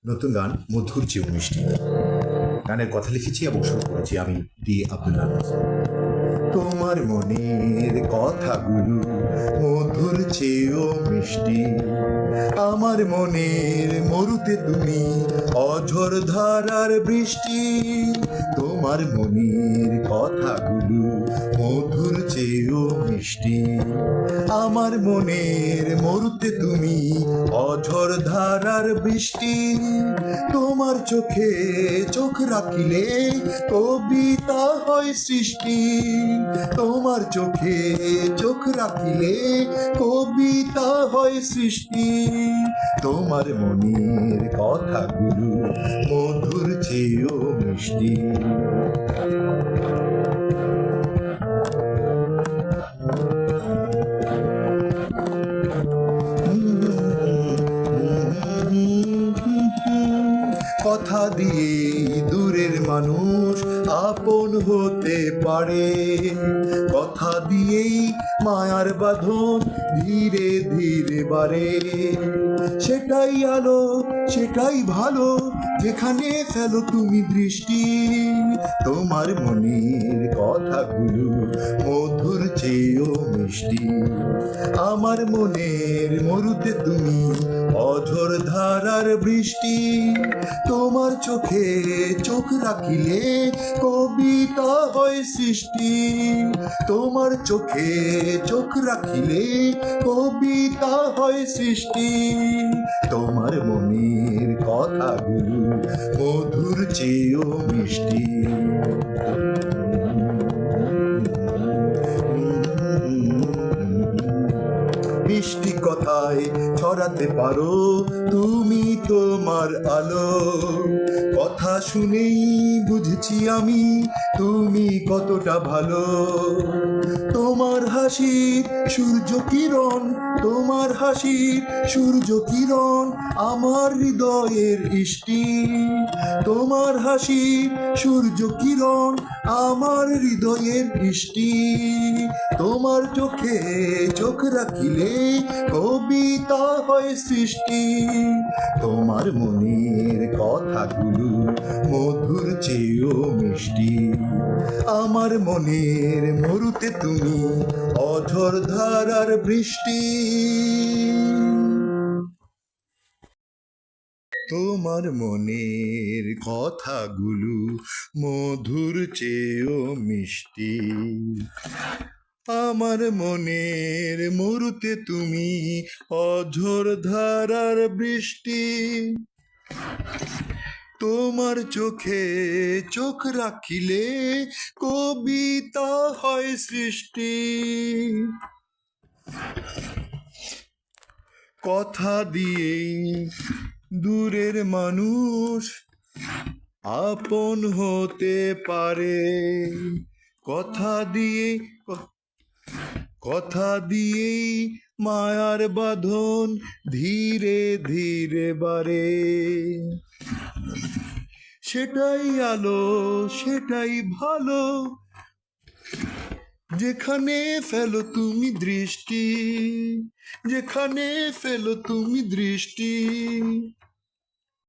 নতুন গান মধুর চেয়েও মিষ্টি। গানের কথা লিখেছি এবং শুরু করেছি আমি ডি আব্দুল নাজির। তোমার মনের কথাগুলো মধুর চেয়েও মিষ্টি, আমার মনের মরুতে তুমি অঝোর ধারার বৃষ্টি। তোমার মনের কথাগুলো মধুর চেয়েও মিষ্টি, আমার মনের মরুতে তুমি অঝোর ধারার বৃষ্টি। তোমার চোখে চোখ রাখিলে কবিতা হয় সৃষ্টি, তোমার চোখে চোখ রাখিলে কবিতা হয় সৃষ্টি। তোমার মনের কথাগুলো মধুর চেয়েও মিষ্টি। কথা দিয়ে দূরের মানুষ আপন হতে পারে, কথা দিয়েই মায়ার বাঁধন ধীরে ধীরে বাড়ে। সেটাই আলো, সেটাই ভালো, যেখানে ফেলো তুমি দৃষ্টি। তোমার মনের কথাগুলো মধুর চেয়েও মিষ্টি, আমার মনের মরুতে তুমি অঝোর ধারার বৃষ্টি। তোমার চোখে চোখ রাখিলে কবিতা হয় সৃষ্টি, তোমার চোখে চোখ রাখিলে কবিতা হয় সৃষ্টি। তোমার মনের কথাগুলো মধুর চেয়েও মিষ্টি। মিষ্টি কথায় ছড়াতে পারো তুমি তোমার আলো, কথা শুনেই বুঝছি আমি তুমি কতটা ভালো। তোমার হাসির সূর্য কিরণ, তোমার হাসির সূর্য কিরণ আমার হৃদয়ের ইষ্টি। তোমার হাসির সূর্য কিরণ আমার হৃদয়ের ইষ্টি। তোমার চোখে চোখ রাখিলে কবিতা হয় সৃষ্টি। তোমার মনের কথাগুলো মধুর চেয়েও মিষ্টি, আমার মনের মরুতে তুমি অঝোর ধারার বৃষ্টি। তোমার মনের কথাগুলো মধুর চেয়েও মিষ্টি, আমার মনের মরুতে তুমি অঝোর ধারার বৃষ্টি। তোমার চোখে চোখ রাখিলে কবিতা হয় সৃষ্টি। কথা দিয়েই দূরের মানুষ আপন হতে পারে, কথা দিয়ে কথা দিয়েই মায়ার বাঁধন ধীরে ধীরে বাড়ে। সেটাই আলো, সেটাই ভালো, যেখানে ফেলো তুমি দৃষ্টি, যেখানে ফেলো তুমি দৃষ্টি।